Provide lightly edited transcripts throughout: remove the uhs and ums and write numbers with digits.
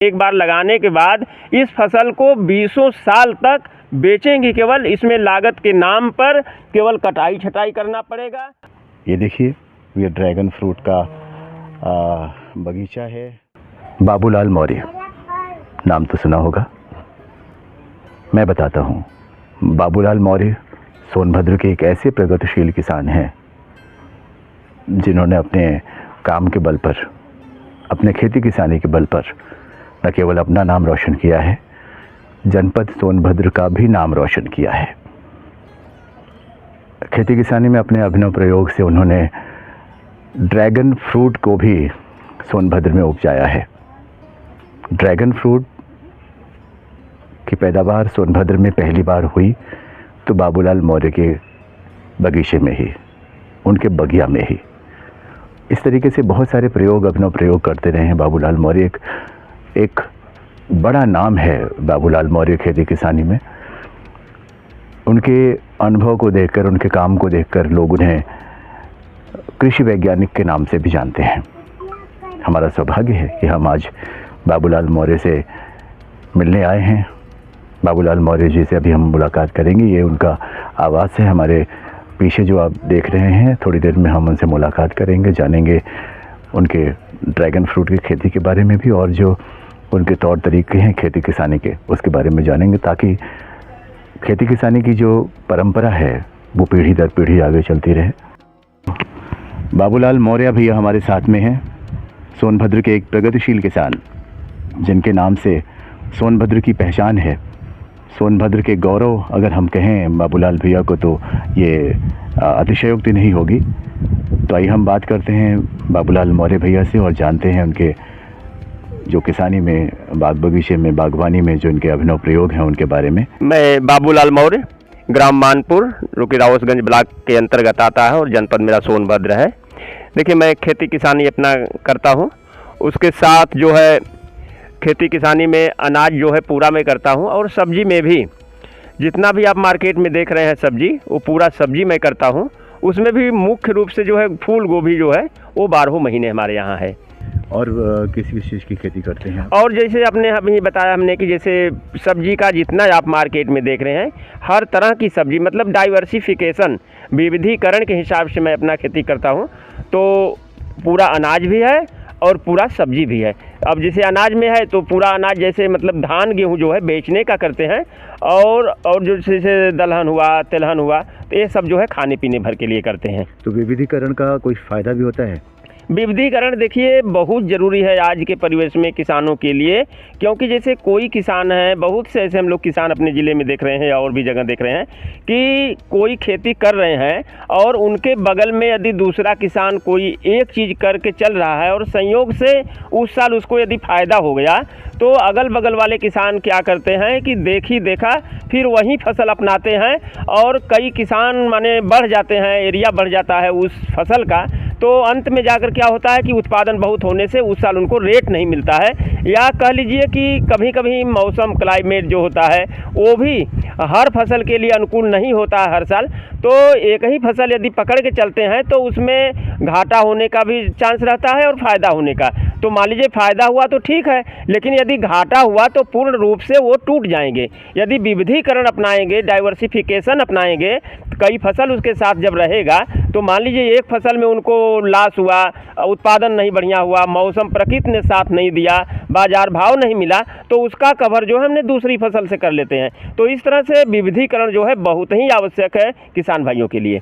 एक बार लगाने के बाद इस फसल को 20 साल तक बेचेंगे। केवल इसमें लागत के नाम पर केवल कटाई छटाई करना पड़ेगा। ये देखिए, ये ड्रैगन फ्रूट का बगीचा है। बाबूलाल मौर्य नाम तो सुना होगा। मैं बताता हूँ, बाबूलाल मौर्य सोनभद्र के एक ऐसे प्रगतिशील किसान हैं जिन्होंने अपने काम के बल पर, अपने खेती किसानी के बल पर न केवल अपना नाम रोशन किया है, जनपद सोनभद्र का भी नाम रोशन किया है। खेती किसानी में अपने अभिनव प्रयोग से उन्होंने ड्रैगन फ्रूट को भी सोनभद्र में उपजाया है। ड्रैगन फ्रूट की पैदावार सोनभद्र में पहली बार हुई तो बाबूलाल मौर्य के बगीचे में ही, उनके बगिया में ही। इस तरीके से बहुत सारे प्रयोग, अभिनव प्रयोग करते रहे हैं बाबूलाल मौर्य। एक बड़ा नाम है बाबूलाल मौर्य खेती किसानी में। उनके अनुभव को देखकर, उनके काम को देखकर लोग उन्हें कृषि वैज्ञानिक के नाम से भी जानते हैं। हमारा सौभाग्य है कि हम आज बाबूलाल मौर्य से मिलने आए हैं। बाबूलाल मौर्य जी से अभी हम मुलाकात करेंगे। ये उनका आवास है हमारे पीछे जो आप देख रहे हैं। थोड़ी देर में हम उनसे मुलाकात करेंगे, जानेंगे उनके ड्रैगन फ्रूट की खेती के बारे में भी, और जो उनके तौर तरीके हैं खेती किसानी के, उसके बारे में जानेंगे, ताकि खेती किसानी की जो परंपरा है वो पीढ़ी दर पीढ़ी आगे चलती रहे। बाबूलाल मौर्य भैया हमारे साथ में हैं, सोनभद्र के एक प्रगतिशील किसान जिनके नाम से सोनभद्र की पहचान है, सोनभद्र के गौरव अगर हम कहें बाबूलाल भैया को तो ये अतिशयोक्ति नहीं होगी। तो आइए हम बात करते हैं बाबूलाल मौर्य भैया से और जानते हैं उनके जो किसानी में, बाग बगीचे में, बागवानी में जो इनके अभिनव प्रयोग हैं उनके बारे में। मैं बाबूलाल मौर्य, ग्राम मानपुर, जो कि रावसगंज ब्लॉक के अंतर्गत आता है और जनपद मेरा सोनभद्र है। देखिए, मैं खेती किसानी अपना करता हूँ, उसके साथ जो है खेती किसानी में अनाज जो है पूरा मैं करता हूँ, और सब्जी में भी जितना भी आप मार्केट में देख रहे हैं सब्जी, वो पूरा सब्जी मैं करता हूँ। उसमें भी मुख्य रूप से जो है फूल गोभी जो है वो 12 महीने हमारे यहाँ है। और किस किस चीज़ की खेती करते हैं? और जैसे आपने अभी बताया हमने कि जैसे सब्जी का जितना आप मार्केट में देख रहे हैं, हर तरह की सब्जी, मतलब डाइवर्सिफिकेशन, विविधीकरण के हिसाब से मैं अपना खेती करता हूँ। तो पूरा अनाज भी है और पूरा सब्जी भी है। अब जैसे अनाज में है तो पूरा अनाज, जैसे मतलब धान गेहूं जो है बेचने का करते हैं, और जो जैसे दलहन हुआ, तिलहन हुआ, तो ये सब जो है खाने पीने भर के लिए करते हैं। तो विविधीकरण का कोई फ़ायदा भी होता है? विविधीकरण देखिए बहुत ज़रूरी है आज के परिवेश में किसानों के लिए, क्योंकि जैसे कोई किसान है, बहुत से ऐसे हम लोग किसान अपने ज़िले में देख रहे हैं और भी जगह देख रहे हैं कि कोई खेती कर रहे हैं और उनके बगल में यदि दूसरा किसान कोई एक चीज़ करके चल रहा है और संयोग से उस साल उसको यदि फ़ायदा हो गया, तो अगल बगल वाले किसान क्या करते हैं कि देखी देखा फिर वही फसल अपनाते हैं, और कई किसान माने बढ़ जाते हैं, एरिया बढ़ जाता है उस फसल का। तो अंत में जाकर क्या होता है कि उत्पादन बहुत होने से उस साल उनको रेट नहीं मिलता है, या कह लीजिए कि कभी कभी मौसम, क्लाइमेट जो होता है वो भी हर फसल के लिए अनुकूल नहीं होता है हर साल। तो एक ही फसल यदि पकड़ के चलते हैं तो उसमें घाटा होने का भी चांस रहता है और फ़ायदा होने का। तो मान लीजिए फ़ायदा हुआ तो ठीक है, लेकिन यदि घाटा हुआ तो पूर्ण रूप से वो टूट जाएंगे। यदि विविधीकरण अपनाएंगे, डाइवर्सिफिकेशन अपनाएंगे, कई फसल उसके साथ जब रहेगा, तो मान लीजिए एक फसल में उनको लॉस हुआ, उत्पादन नहीं बढ़िया हुआ, मौसम प्रकृति ने साथ नहीं दिया, बाजार भाव नहीं मिला, तो उसका कवर जो है हमने दूसरी फसल से कर लेते हैं। तो इस तरह से विविधीकरण जो है बहुत ही आवश्यक है किसान भाइयों के लिए।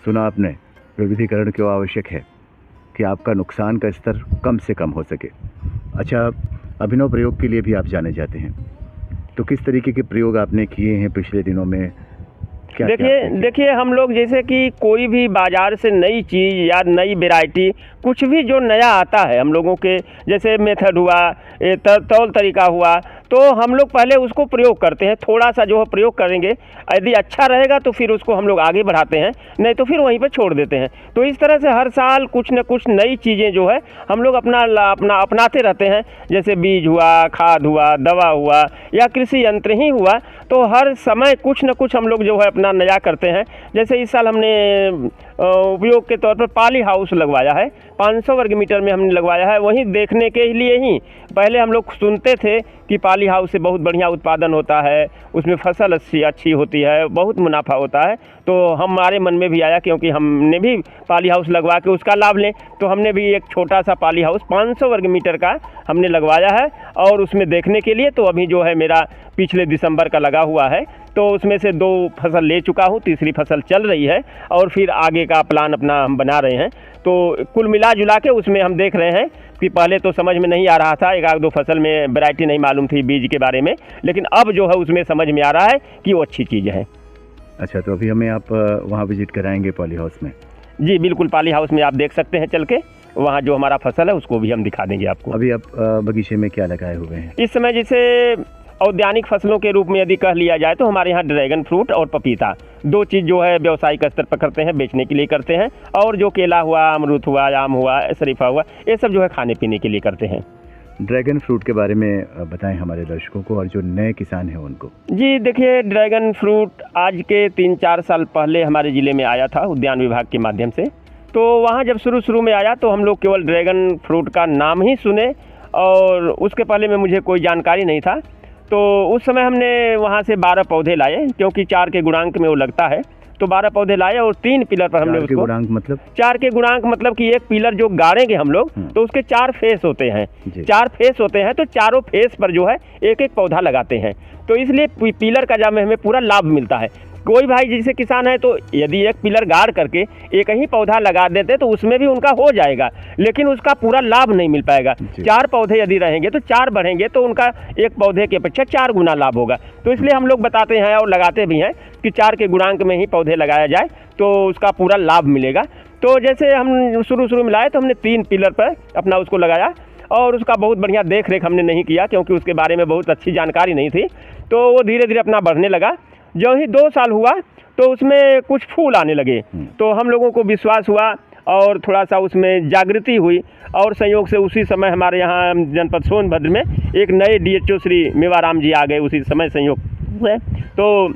सुना आपने, विविधीकरण क्यों आवश्यक है? कि आपका नुकसान का स्तर कम से कम हो सके। अच्छा, अभिनव प्रयोग के लिए भी आप जाने जाते हैं, तो किस तरीके के प्रयोग आपने किए हैं पिछले दिनों में? देखिए हम लोग जैसे कि कोई भी बाज़ार से नई चीज़ या नई वैरायटी, कुछ भी जो नया आता है हम लोगों के, जैसे मेथड हुआ, तौल तरीका हुआ, तो हम लोग पहले उसको प्रयोग करते हैं। थोड़ा सा जो है प्रयोग करेंगे, यदि अच्छा रहेगा तो फिर उसको हम लोग आगे बढ़ाते हैं, नहीं तो फिर वहीं पर छोड़ देते हैं। तो इस तरह से हर साल कुछ न कुछ नई चीज़ें जो है हम लोग अपनाते रहते हैं। जैसे बीज हुआ, खाद हुआ, दवा हुआ, या कृषि यंत्र ही हुआ, तो हर समय कुछ न कुछ हम लोग जो है अपना नया करते हैं। जैसे इस साल हमने उपयोग के तौर पर पॉली हाउस लगवाया है। 500 वर्ग मीटर में हमने लगवाया है। वहीं देखने के लिए ही पहले हम लोग सुनते थे कि पॉली हाउस से बहुत बढ़िया उत्पादन होता है, उसमें फसल अच्छी होती है, बहुत मुनाफा होता है। तो हमारे मन में भी आया, क्योंकि हमने भी पॉली हाउस लगवा के उसका लाभ लें, तो हमने भी एक छोटा सा पॉली हाउस 500 वर्ग मीटर का हमने लगवाया है। और उसमें देखने के लिए तो अभी जो है मेरा पिछले दिसंबर का लगा हुआ है, तो उसमें से 2 फसल ले चुका हूँ, तीसरी फसल चल रही है और फिर आगे का प्लान अपना हम बना रहे हैं। तो कुल मिला जुला के उसमें हम देख रहे हैं कि पहले तो समझ में नहीं आ रहा था, 1-2 फसल में वैरायटी नहीं मालूम थी बीज के बारे में, लेकिन अब जो है उसमें समझ में आ रहा है कि वो अच्छी चीज़ है। अच्छा, तो अभी हमें आप वहाँ विजिट कराएंगे पॉली हाउस में? जी बिल्कुल, पॉली हाउस में आप देख सकते हैं चल के, वहाँ जो हमारा फसल है उसको भी हम दिखा देंगे आपको। अभी आप बगीचे में क्या लगाए हुए हैं इस समय? जैसे औद्यानिक फसलों के रूप में यदि कह लिया जाए तो हमारे यहाँ ड्रैगन फ्रूट और पपीता 2 चीज़ जो है व्यावसायिक स्तर पर करते हैं, बेचने के लिए करते हैं। और जो केला हुआ, अमरूद हुआ, आम हुआ, शरीफा हुआ, ये सब जो है खाने पीने के लिए करते हैं। ड्रैगन फ्रूट के बारे में बताएं हमारे दर्शकों को और जो नए किसान हैं उनको। जी देखिए, ड्रैगन फ्रूट आज के 3-4 साल पहले हमारे ज़िले में आया था उद्यान विभाग के माध्यम से। तो वहाँ जब शुरू में आया तो हम लोग केवल ड्रैगन फ्रूट का नाम ही सुने और उसके पहले में मुझे कोई जानकारी नहीं था। तो उस समय हमने वहाँ से 12 पौधे लाए, क्योंकि 4 के गुणांक में वो लगता है। तो 12 पौधे लाए और 3 पिलर पर हमने उसको। 4 के गुणांक मतलब? 4 के गुणांक मतलब कि एक पिलर जो गाड़ेंगे हम लोग तो उसके 4 फेस होते हैं। 4 फेस होते हैं, तो चारों फेस पर जो है एक पौधा लगाते हैं। तो इसलिए पिलर का जब हमें पूरा लाभ मिलता है। कोई भाई जैसे किसान है तो यदि एक पिलर गाड़ करके एक ही पौधा लगा देते तो उसमें भी उनका हो जाएगा, लेकिन उसका पूरा लाभ नहीं मिल पाएगा। 4 पौधे यदि रहेंगे तो 4 बढ़ेंगे तो उनका एक पौधे के अपेक्षा 4 गुना लाभ होगा। तो इसलिए हम लोग बताते हैं और लगाते भी हैं कि 4 के गुणांक में ही पौधे लगाया जाए तो उसका पूरा लाभ मिलेगा। तो जैसे हम शुरू में लाए तो हमने 3 पिलर पर अपना उसको लगाया और उसका बहुत बढ़िया देख रेख हमने नहीं किया, क्योंकि उसके बारे में बहुत अच्छी जानकारी नहीं थी। तो वो धीरे धीरे अपना बढ़ने लगा। जो ही 2 साल हुआ तो उसमें कुछ फूल आने लगे, तो हम लोगों को विश्वास हुआ और थोड़ा सा उसमें जागृति हुई। और संयोग से उसी समय हमारे यहाँ जनपद सोनभद्र में एक नए DHO श्री मेवाराम जी आ गए, उसी समय संयोग हुए। तो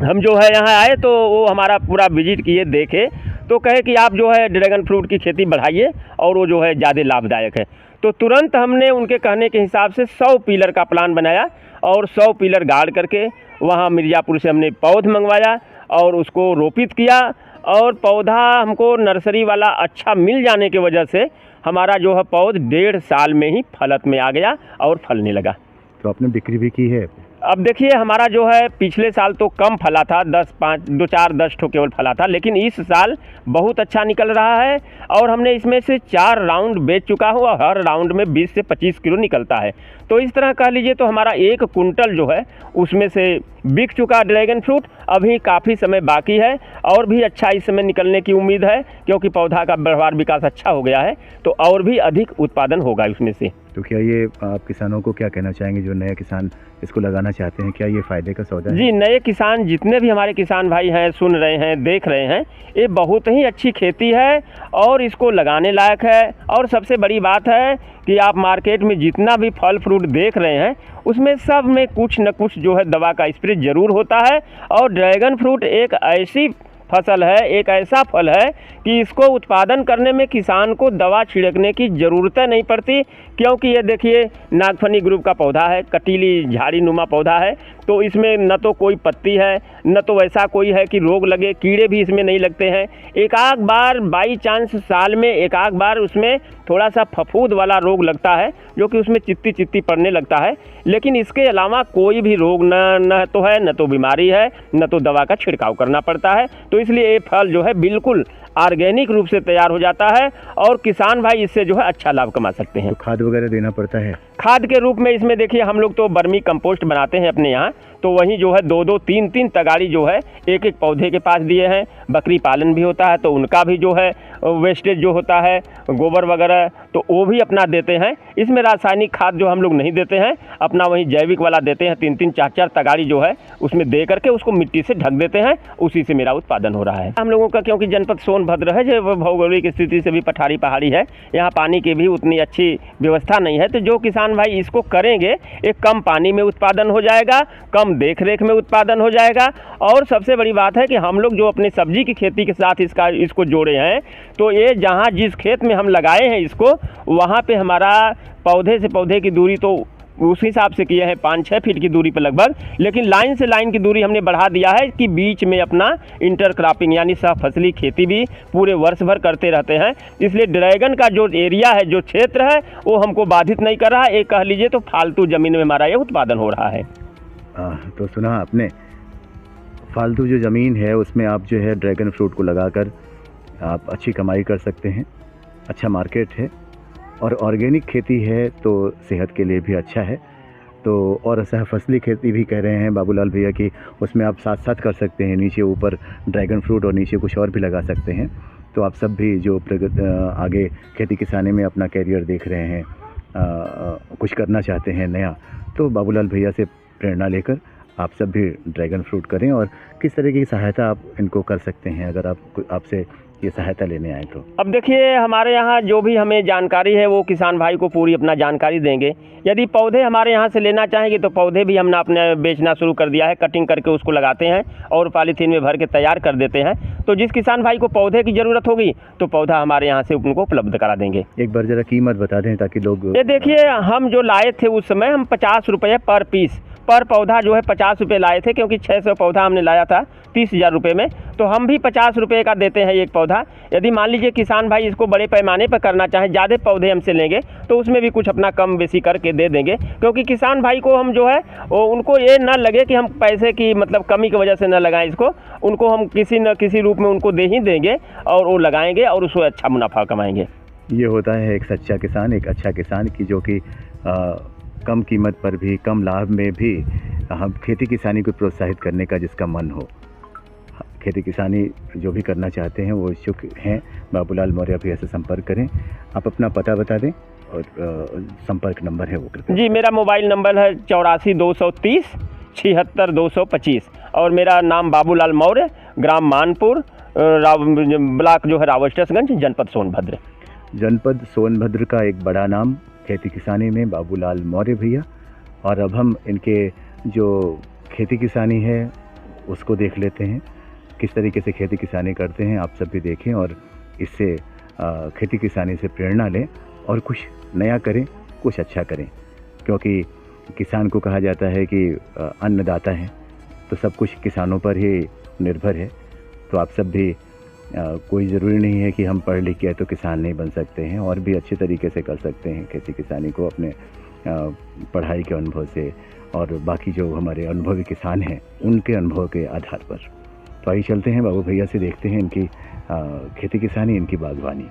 हम जो है यहाँ आए तो वो हमारा पूरा विजिट किए, देखे, तो कहे कि आप जो है ड्रैगन फ्रूट की खेती बढ़ाइए और वो जो है ज़्यादा लाभदायक है। तो तुरंत हमने उनके कहने के हिसाब से 100 पिलर का प्लान बनाया और 100 पिलर गाड़ करके वहाँ मिर्ज़ापुर से हमने पौध मंगवाया और उसको रोपित किया। और पौधा हमको नर्सरी वाला अच्छा मिल जाने की वजह से हमारा जो है पौध 1.5 साल में ही फलत में आ गया और फलने लगा। तो आपने बिक्री भी की है? अब देखिए, हमारा जो है पिछले साल तो कम फला था, 10 ठो केवल फला था, लेकिन इस साल बहुत अच्छा निकल रहा है। और हमने इसमें से 4 राउंड बेच चुका हूँ और हर राउंड में 20 से 25 किलो निकलता है। तो इस तरह कह लीजिए तो हमारा 1 कुंटल जो है उसमें से बिक चुका ड्रैगन फ्रूट। अभी काफ़ी समय बाकी है और भी अच्छा इस समय निकलने की उम्मीद है, क्योंकि पौधा का व्यवहार विकास अच्छा हो गया है, तो और भी अधिक उत्पादन होगा उसमें से। तो क्या ये आप किसानों को क्या कहना चाहेंगे जो नए किसान इसको लगाना चाहते हैं, क्या ये फ़ायदे का सौदा है? जी, नए किसान जितने भी हमारे किसान भाई हैं, सुन रहे हैं, देख रहे हैं, ये बहुत ही अच्छी खेती है और इसको लगाने लायक है। और सबसे बड़ी बात है कि आप मार्केट में जितना भी फल फ्रूट देख रहे हैं उसमें सब में कुछ न कुछ जो है दवा का स्प्रे ज़रूर होता है। और ड्रैगन फ्रूट एक ऐसी फसल है, एक ऐसा फल है कि इसको उत्पादन करने में किसान को दवा छिड़कने की ज़रूरत नहीं पड़ती, क्योंकि ये देखिए नागफनी ग्रुप का पौधा है, कटीली झाड़ी नुमा पौधा है। तो इसमें न तो कोई पत्ती है, न तो वैसा कोई है कि रोग लगे, कीड़े भी इसमें नहीं लगते हैं। एक आध बार बाई चांस साल में एक आध बार उसमें थोड़ा सा फफूंद वाला रोग लगता है, जो कि उसमें चित्ती चित्ती पड़ने लगता है, लेकिन इसके अलावा कोई भी रोग न तो है, न तो बीमारी है, न तो दवा का छिड़काव करना पड़ता है। तो इसलिए ये फल जो है बिल्कुल ऑर्गेनिक रूप से तैयार हो जाता है और किसान भाई इससे जो है अच्छा लाभ कमा सकते हैं। तो खाद वगैरह देना पड़ता है? खाद के रूप में इसमें देखिए हम लोग तो बर्मी कंपोस्ट बनाते हैं अपने यहाँ, तो वहीं जो है 2-2, 3-3 तगाड़ी जो है एक पौधे के पास दिए हैं। बकरी पालन भी होता है तो उनका भी जो है वेस्टेज जो होता है गोबर वगैरह तो वो भी अपना देते हैं। इसमें रासायनिक खाद जो हम लोग नहीं देते हैं, अपना वहीं जैविक वाला देते हैं। 3-3, 4-4 तगाड़ी जो है उसमें दे करके उसको मिट्टी से ढक देते हैं, उसी से मेरा उत्पादन हो रहा है। हम लोगों का क्योंकि जनपद सोनभद्र है, जो भौगोलिक स्थिति से भी पठारी पहाड़ी है, यहाँ पानी की भी उतनी अच्छी व्यवस्था नहीं है, तो जो किसान किसान भाई इसको करेंगे, एक कम पानी में उत्पादन हो जाएगा, कम देख रेख में उत्पादन हो जाएगा। और सबसे बड़ी बात है कि हम लोग जो अपने सब्जी की खेती के साथ इसको जोड़े हैं, तो ये जहाँ जिस खेत में हम लगाए हैं इसको, वहाँ पे हमारा पौधे से पौधे की दूरी तो उस हिसाब से किए हैं 5-6 फीट की दूरी पर लगभग, लेकिन लाइन से लाइन की दूरी हमने बढ़ा दिया है कि बीच में अपना इंटरक्रॉपिंग यानी सहफसली खेती भी पूरे वर्ष भर करते रहते हैं। इसलिए ड्रैगन का जो एरिया है, जो क्षेत्र है, वो हमको बाधित नहीं कर रहा है। एक कह लीजिए तो फालतू ज़मीन में हमारा ये उत्पादन हो रहा है। तो सुना आपने, फालतू जो ज़मीन है उसमें आप जो है ड्रैगन फ्रूट को लगाकर आप अच्छी कमाई कर सकते हैं, अच्छा मार्केट है और ऑर्गेनिक खेती है तो सेहत के लिए भी अच्छा है। तो और सहफसली खेती भी कह रहे हैं बाबूलाल भैया कि उसमें आप साथ साथ कर सकते हैं, नीचे ऊपर ड्रैगन फ्रूट और नीचे कुछ और भी लगा सकते हैं। तो आप सब भी जो आगे खेती किसानी में अपना कैरियर देख रहे हैं, कुछ करना चाहते हैं नया, तो बाबूलाल भैया से प्रेरणा लेकर आप सब भी ड्रैगन फ्रूट करें। और किस तरह की सहायता आप इनको कर सकते हैं अगर आपसे ये सहायता लेने आए तो? अब देखिए, हमारे यहाँ जो भी हमें जानकारी है वो किसान भाई को पूरी अपना जानकारी देंगे। यदि पौधे हमारे यहाँ से लेना चाहेंगे तो पौधे भी हमने अपने बेचना शुरू कर दिया है, कटिंग करके उसको लगाते हैं और पॉलीथीन में भर के तैयार कर देते हैं। तो जिस किसान भाई को पौधे की ज़रूरत होगी तो पौधा हमारे यहाँ से उनको उपलब्ध करा देंगे। एक बार ज़रा कीमत बता दें ताकि लोग। ये देखिए, हम जो लाए थे उस समय हम 50 रुपये पर पीस, पर पौधा जो है 50 रुपये लाए थे, क्योंकि 600 पौधा हमने लाया था 30,000 रुपये में। तो हम भी 50 रुपये का देते हैं एक पौधा। यदि मान लीजिए किसान भाई इसको बड़े पैमाने पर करना चाहें, ज़्यादा पौधे हमसे लेंगे तो उसमें भी कुछ अपना कम बेसी करके दे देंगे, क्योंकि किसान भाई को हम जो है वो उनको ये ना लगे कि हम पैसे की मतलब कमी की वजह से न लगाएं इसको, उनको हम किसी न किसी रूप में उनको दे ही देंगे और वो लगाएंगे और उसको अच्छा मुनाफा कमाएंगे। ये होता है एक सच्चा किसान, एक अच्छा किसान की जो कि कम कीमत पर भी, कम लाभ में भी हम खेती किसानी को प्रोत्साहित करने का जिसका मन हो। खेती किसानी जो भी करना चाहते हैं वो इच्छुक हैं, बाबूलाल मौर्य भैया से संपर्क करें। आप अपना पता बता दें और संपर्क नंबर है वो कृपया। जी, मेरा मोबाइल नंबर है 84 230 76 225 और मेरा नाम बाबूलाल मौर्य, ग्राम मानपुर, ब्लॉक जो है रावस्टेसगंज, जनपद सोनभद्र। जनपद सोनभद्र का एक बड़ा नाम खेती किसानी में बाबूलाल मौर्य भैया। और अब हम इनके जो खेती किसानी है उसको देख लेते हैं, किस तरीके से खेती किसानी करते हैं। आप सब भी देखें और इससे खेती किसानी से प्रेरणा लें और कुछ नया करें, कुछ अच्छा करें, क्योंकि किसान को कहा जाता है कि अन्नदाता है, तो सब कुछ किसानों पर ही निर्भर है। तो आप सब भी कोई ज़रूरी नहीं है कि हम पढ़ लिख के तो किसान नहीं बन सकते हैं, और भी अच्छे तरीके से कर सकते हैं खेती किसानी को अपने पढ़ाई के अनुभव से और बाकी जो हमारे अनुभवी किसान हैं उनके अनुभव के आधार पर। तो आइए चलते हैं बाबू भैया से, देखते हैं इनकी खेती किसानी, इनकी बागवानी।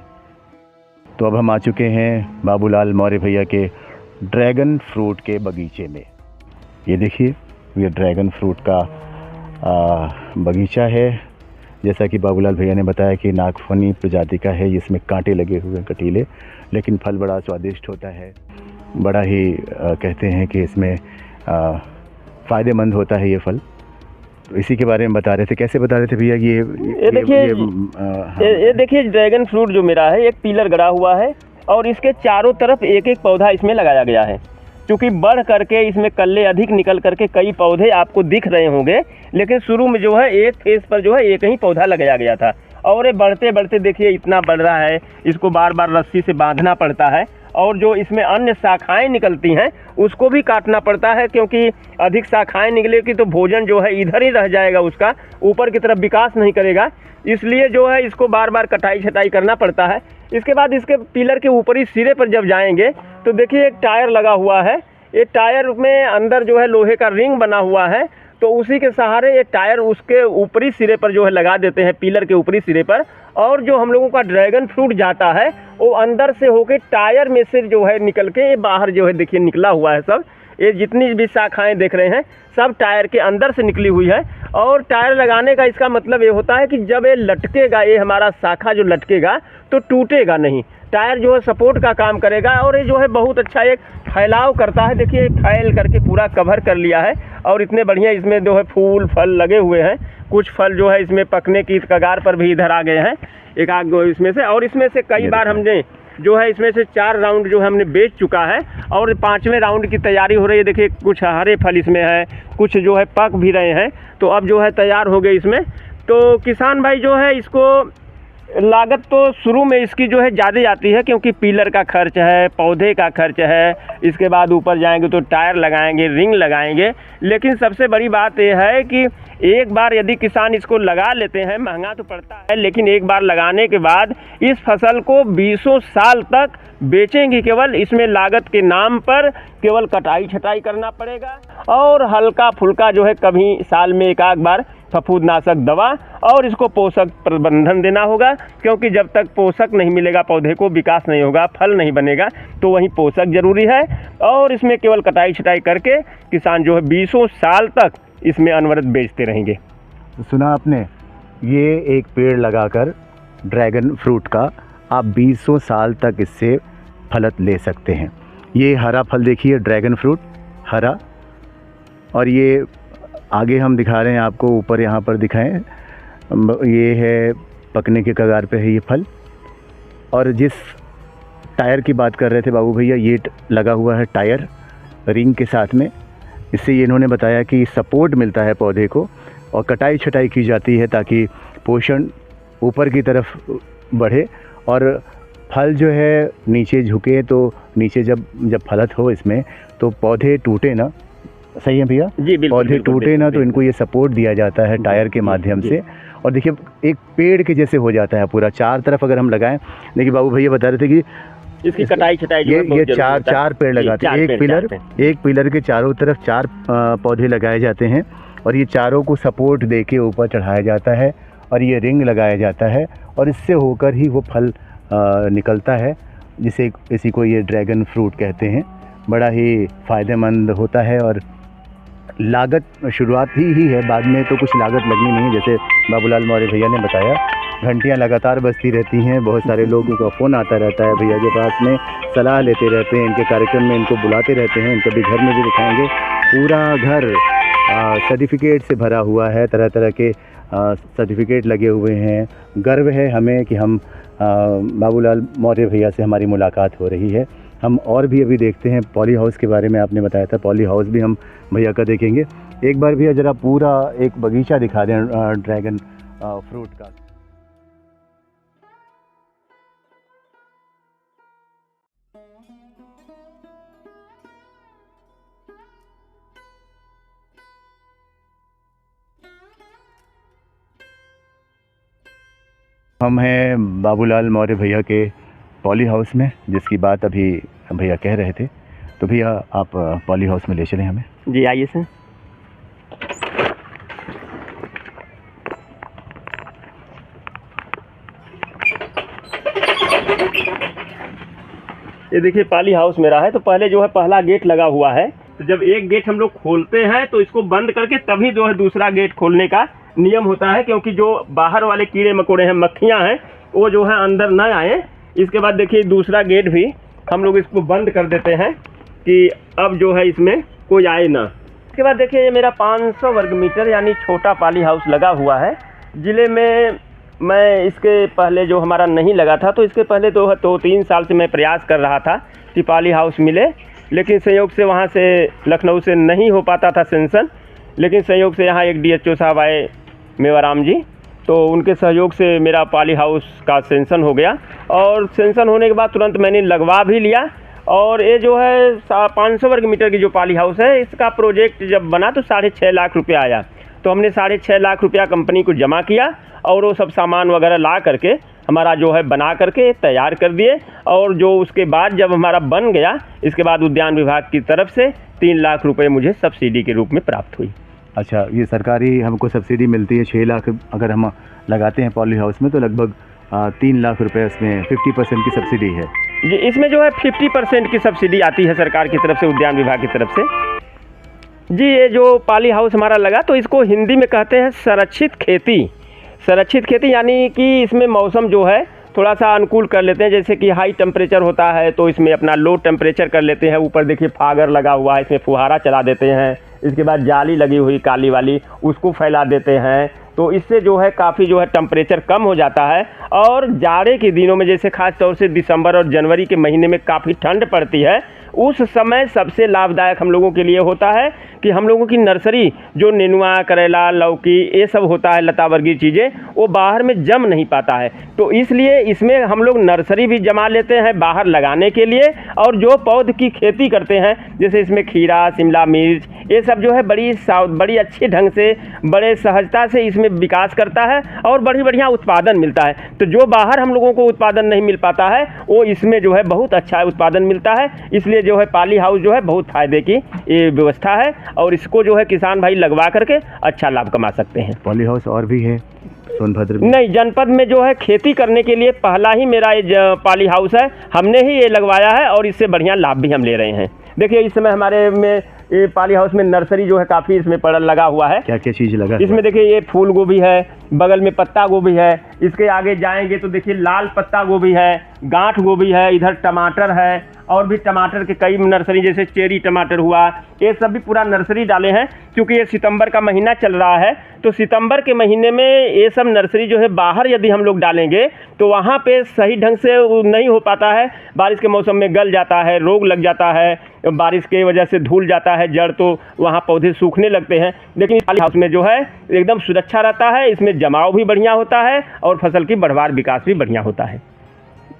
तो अब हम आ चुके हैं बाबूलाल मौर्य भैया के ड्रैगन फ्रूट के बगीचे में। ये देखिए, ये ड्रैगन फ्रूट का बगीचा है। जैसा कि बाबूलाल भैया ने बताया कि नागफनी प्रजाति का है, इसमें कांटे लगे हुए हैं कटीले, लेकिन फल बड़ा स्वादिष्ट होता है। बड़ा ही कहते हैं कि इसमें फ़ायदेमंद होता है ये फल। तो इसी के बारे में बता रहे थे। कैसे बता रहे थे भैया कि ये देखिए ड्रैगन फ्रूट जो मेरा है एक पिलर गड़ा हुआ है और इसके चारों तरफ एक एक पौधा इसमें लगाया गया है। क्योंकि बढ़ करके इसमें कल्ले अधिक निकल करके कई पौधे आपको दिख रहे होंगे, लेकिन शुरू में जो है एक फेस पर जो है एक ही पौधा लगाया गया था और ये बढ़ते बढ़ते देखिए इतना बढ़ रहा है। इसको बार बार रस्सी से बांधना पड़ता है और जो इसमें अन्य शाखाएं निकलती हैं उसको भी काटना पड़ता है, क्योंकि अधिक शाखाएं निकलेगी तो भोजन जो है इधर ही रह जाएगा, उसका ऊपर की तरफ विकास नहीं करेगा। इसलिए जो है इसको बार बार कटाई छटाई करना पड़ता है। इसके बाद इसके पिलर के ऊपरी सिरे पर जब जाएंगे तो देखिए एक टायर लगा हुआ है। ये टायर में अंदर जो है लोहे का रिंग बना हुआ है, तो उसी के सहारे ये टायर उसके ऊपरी सिरे पर जो है लगा देते हैं, पिलर के ऊपरी सिरे पर। और जो हम लोगों का ड्रैगन फ्रूट जाता है वो अंदर से होके टायर में से जो है निकल के ये बाहर जो है देखिए निकला हुआ है। सब ये जितनी भी शाखाएं देख रहे हैं सब टायर के अंदर से निकली हुई है। और टायर लगाने का इसका मतलब ये होता है कि जब ये लटकेगा, ये हमारा शाखा जो लटकेगा तो टूटेगा नहीं। टायर जो है सपोर्ट का काम करेगा और ये जो है बहुत अच्छा एक फैलाव करता है। देखिए फैल करके पूरा कवर कर लिया है और इतने बढ़िया इसमें जो है फूल फल लगे हुए हैं। कुछ फल जो है इसमें पकने की कगार पर भी इधर आ गए हैं, एक आग इसमें से। और इसमें से कई बार हमने जो है इसमें से 4 राउंड जो है हमने बेच चुका है और 5वें राउंड की तैयारी हो रही है। देखिए कुछ हरे फल इसमें है, कुछ जो है पक भी रहे हैं, तो अब जो है तैयार हो गए इसमें। तो किसान भाई जो है इसको लागत तो शुरू में इसकी जो है ज़्यादा जाती है, क्योंकि पिलर का खर्च है, पौधे का खर्च है, इसके बाद ऊपर जाएंगे तो टायर लगाएंगे, रिंग लगाएंगे। लेकिन सबसे बड़ी बात यह है कि एक बार यदि किसान इसको लगा लेते हैं, महंगा तो पड़ता है, लेकिन एक बार लगाने के बाद इस फसल को 20 साल तक बेचेंगे। केवल इसमें लागत के नाम पर केवल कटाई छटाई करना पड़ेगा और हल्का फुल्का जो है कभी साल में एक आध बार फफूंदनाशक दवा और इसको पोषक प्रबंधन देना होगा, क्योंकि जब तक पोषक नहीं मिलेगा पौधे को विकास नहीं होगा, फल नहीं बनेगा। तो वहीं पोषक जरूरी है और इसमें केवल कटाई छटाई करके किसान जो है 20 साल तक इसमें अनवरत बेचते रहेंगे। सुना आपने, ये एक पेड़ लगाकर ड्रैगन फ्रूट का आप 20 साल तक इससे फलत ले सकते हैं। ये हरा फल देखिए, ड्रैगन फ्रूट हरा, और ये आगे हम दिखा रहे हैं आपको, ऊपर यहाँ पर दिखाएं, ये है पकने के कगार पे है ये फल। और जिस टायर की बात कर रहे थे बाबू भैया, ये लगा हुआ है टायर रिंग के साथ में। इससे ये इन्होंने बताया कि सपोर्ट मिलता है पौधे को और कटाई छटाई की जाती है ताकि पोषण ऊपर की तरफ बढ़े और फल जो है नीचे झुके, तो नीचे जब फलत हो इसमें तो पौधे टूटे ना। सही है भैया जी, बिल्कुल, पौधे टूटे ना, तो इनको ये सपोर्ट दिया जाता है टायर के माध्यम से। और देखिए एक पेड़ के जैसे हो जाता है पूरा, चार तरफ अगर हम लगाएं। देखिए बाबू भैया बता रहे थे कि इसकी कटाई छटाई ये चार पेड़ लगाते हैं, एक पिलर के चारों तरफ 4 पौधे लगाए जाते हैं और ये चारों को सपोर्ट देके ऊपर चढ़ाया जाता है और ये रिंग लगाया जाता है और इससे होकर ही वो फल निकलता है, जिसे इसी को ये ड्रैगन फ्रूट कहते हैं। बड़ा ही फ़ायदेमंद होता है और लागत शुरुआत ही है, बाद में तो कुछ लागत लगनी नहीं है। जैसे बाबूलाल मौर्य भैया ने बताया, घंटियां लगातार बजती रहती हैं, बहुत सारे लोगों का फ़ोन आता रहता है भैया के पास में, सलाह लेते रहते हैं, इनके कार्यक्रम में इनको बुलाते रहते हैं, कभी घर में भी दिखाएंगे। पूरा घर सर्टिफिकेट से भरा हुआ है, तरह तरह के सर्टिफिकेट लगे हुए हैं। गर्व है हमें कि हम बाबूलाल मौर्य भैया से हमारी मुलाकात हो रही है। हम और भी अभी देखते हैं, पॉली हाउस के बारे में आपने बताया था, पॉली हाउस भी हम भैया का देखेंगे। एक बार भैया ज़रा पूरा एक बगीचा दिखा दें ड्रैगन फ्रूट का। हम हैं बाबूलाल मौर्य भैया के पॉली हाउस में, जिसकी बात अभी भैया कह रहे थे। तो भैया आप पॉली हाउस में ले चलें हमें। जी आइए सर। ये देखिए पॉली हाउस मेरा है। तो पहले जो है पहला गेट लगा हुआ है, तो जब एक गेट हम लोग खोलते हैं तो इसको बंद करके तभी जो है दूसरा गेट खोलने का नियम होता है, क्योंकि जो बाहर वाले कीड़े मकोड़े हैं, मक्खियां हैं, वो जो है अंदर न आए। इसके बाद देखिए दूसरा गेट भी हम लोग इसको बंद कर देते हैं कि अब जो है इसमें कोई आए ना। इसके बाद देखिए ये मेरा 500 वर्ग मीटर यानी छोटा पॉली हाउस लगा हुआ है। ज़िले में मैं इसके पहले जो हमारा नहीं लगा था, तो इसके पहले तो 2-3 साल से मैं प्रयास कर रहा था कि पॉली हाउस मिले, लेकिन संयोग से वहाँ से लखनऊ से नहीं हो पाता था सेंसन। लेकिन संयोग से यहाँ एक DHO साहब आए, मेवाराम जी, तो उनके सहयोग से मेरा पॉली हाउस का सेंसन हो गया और सेंसन होने के बाद तुरंत मैंने लगवा भी लिया। और ये जो है 500 वर्ग मीटर की जो पॉली हाउस है, इसका प्रोजेक्ट जब बना तो 6.5 लाख रुपया आया। तो हमने 6.5 लाख रुपया कंपनी को जमा किया और वो सब सामान वगैरह ला करके हमारा जो है बना करके तैयार कर दिए। और जो उसके बाद जब हमारा बन गया, इसके बाद उद्यान विभाग की तरफ से 3 लाख रुपये मुझे सब्सिडी के रूप में प्राप्त हुई। अच्छा, ये सरकारी हमको सब्सिडी मिलती है। 6 लाख अगर हम लगाते हैं पॉली हाउस में तो लगभग 3 लाख रुपए उसमें 50% की सब्सिडी है जी। इसमें जो है 50% की सब्सिडी आती है सरकार की तरफ से, उद्यान विभाग की तरफ से जी। ये जो पॉली हाउस हमारा लगा तो इसको हिंदी में कहते हैं संरक्षित खेती। संरक्षित खेती यानी कि इसमें मौसम जो है थोड़ा सा अनुकूल कर लेते हैं। जैसे कि हाई टेम्परेचर होता है तो इसमें अपना लो टेम्परेचर कर लेते हैं। ऊपर देखिए फागर लगा हुआ है, इसमें फुहारा चला देते हैं। इसके बाद जाली लगी हुई काली वाली, उसको फैला देते हैं। तो इससे जो है काफ़ी जो है टेम्परेचर कम हो जाता है। और जाड़े के दिनों में जैसे खास तौर से दिसंबर और जनवरी के महीने में काफ़ी ठंड पड़ती है, उस समय सबसे लाभदायक हम लोगों के लिए होता है कि हम लोगों की नर्सरी जो नेनुआ, करेला, लौकी ये सब होता है, लता वर्गीय चीज़ें, वो बाहर में जम नहीं पाता है। तो इसलिए इसमें हम लोग नर्सरी भी जमा लेते हैं बाहर लगाने के लिए। और जो पौध की खेती करते हैं जैसे इसमें खीरा, शिमला मिर्च, ये सब जो है बड़ी अच्छे ढंग से, बड़े सहजता से इसमें विकास करता है और बढ़िया उत्पादन मिलता है। तो जो बाहर हम लोगों को उत्पादन नहीं मिल पाता है वो इसमें जो है बहुत अच्छा उत्पादन मिलता है। इसलिए जो है पॉली हाउस जो है बहुत फ़ायदे की ये व्यवस्था है और इसको जो है किसान भाई लगवा करके अच्छा लाभ कमा सकते हैं। पॉली हाउस और भी है सोनभद्र में? नहीं, जनपद में जो है खेती करने के लिए पहला ही मेरा ये पॉली हाउस है, हमने ही ये लगवाया है और इससे बढ़िया लाभ भी हम ले रहे हैं। देखिए इस समय हमारे में ये पॉली हाउस में नर्सरी जो है काफ़ी इसमें लगा हुआ है। क्या क्या चीज़ लगा इसमें? देखिए ये फूल गोभी है, बगल में पत्ता गोभी है, इसके आगे जाएंगे तो देखिए लाल पत्ता गोभी है, गांठ गोभी है, इधर टमाटर है और भी टमाटर के कई नर्सरी जैसे चेरी टमाटर हुआ, ये सब भी पूरा नर्सरी डाले हैं। क्योंकि ये सितंबर का महीना चल रहा है तो सितंबर के महीने में ये सब नर्सरी जो है बाहर यदि हम लोग डालेंगे तो वहाँ पे सही ढंग से नहीं हो पाता है। बारिश के मौसम में गल जाता है, रोग लग जाता है, बारिश के वजह से धुल जाता है जड़, तो वहाँ पौधे सूखने लगते हैं। लेकिन पॉली हाउस में जो है एकदम सुरक्षा रहता है, इसमें जमाव भी बढ़िया होता है और फसल की बढ़वार विकास भी बढ़िया होता है।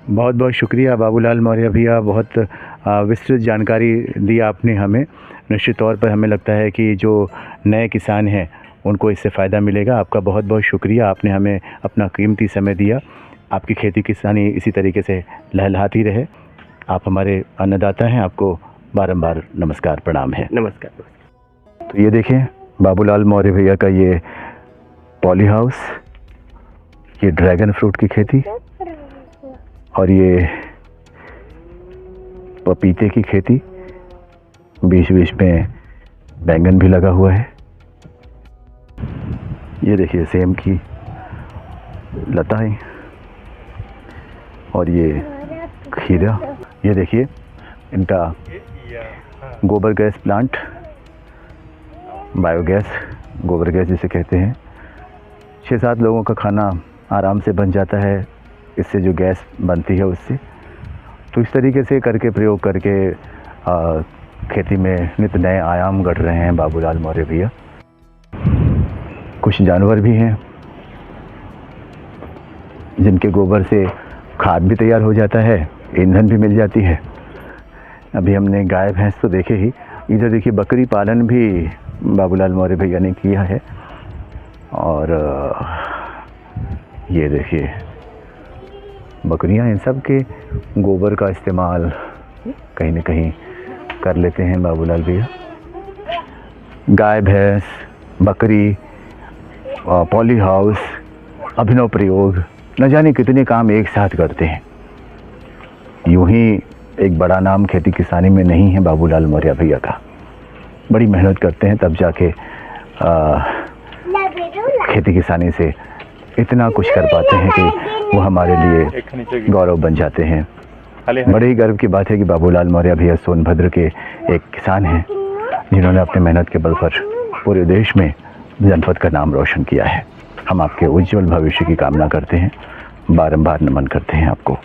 बहुत बहुत शुक्रिया बाबूलाल मौर्य भैया, बहुत विस्तृत जानकारी दी आपने हमें। निश्चित तौर पर हमें लगता है कि जो नए किसान हैं उनको इससे फ़ायदा मिलेगा। आपका बहुत बहुत शुक्रिया, आपने हमें अपना कीमती समय दिया। आपकी खेती किसानी इसी तरीके से लहलहाती रहे। आप हमारे अन्नदाता हैं, आपको बारंबार नमस्कार, प्रणाम है। नमस्कार। तो ये देखें बाबूलाल मौर्य भैया का ये पॉली हाउस, ये ड्रैगन फ्रूट की खेती और ये पपीते की खेती, बीच बीच में बैंगन भी लगा हुआ है। ये देखिए सेम की लताएं और ये खीरा। ये देखिए इनका गोबर गैस प्लांट, बायोगैस, गोबर गैस जिसे कहते हैं। 6-7 लोगों का खाना आराम से बन जाता है इससे, जो गैस बनती है उससे। तो इस तरीके से करके प्रयोग करके खेती में नित नए आयाम गढ़ रहे हैं बाबूलाल मौर्य भैया। कुछ जानवर भी हैं जिनके गोबर से खाद भी तैयार हो जाता है, ईंधन भी मिल जाती है। अभी हमने गाय भैंस तो देखे ही, इधर देखिए बकरी पालन भी बाबूलाल मौर्य भैया ने किया है। और ये देखिए बकरियां, इन सब के गोबर का इस्तेमाल कहीं न कहीं कर लेते हैं बाबूलाल भैया। गाय भैंस, बकरी, पॉली हाउस, अभिनव प्रयोग, न जाने कितने काम एक साथ करते हैं। यूं ही एक बड़ा नाम खेती किसानी में नहीं है बाबूलाल मौर्य भैया का। बड़ी मेहनत करते हैं तब जाके खेती किसानी से इतना कुछ कर पाते हैं कि वो हमारे लिए गौरव बन जाते हैं। बड़े ही गर्व की बात है कि बाबूलाल मौर्य भैया सोनभद्र के एक किसान हैं जिन्होंने अपने मेहनत के बल पर पूरे देश में जनपद का नाम रोशन किया है। हम आपके उज्जवल भविष्य की कामना करते हैं, बारंबार नमन करते हैं आपको।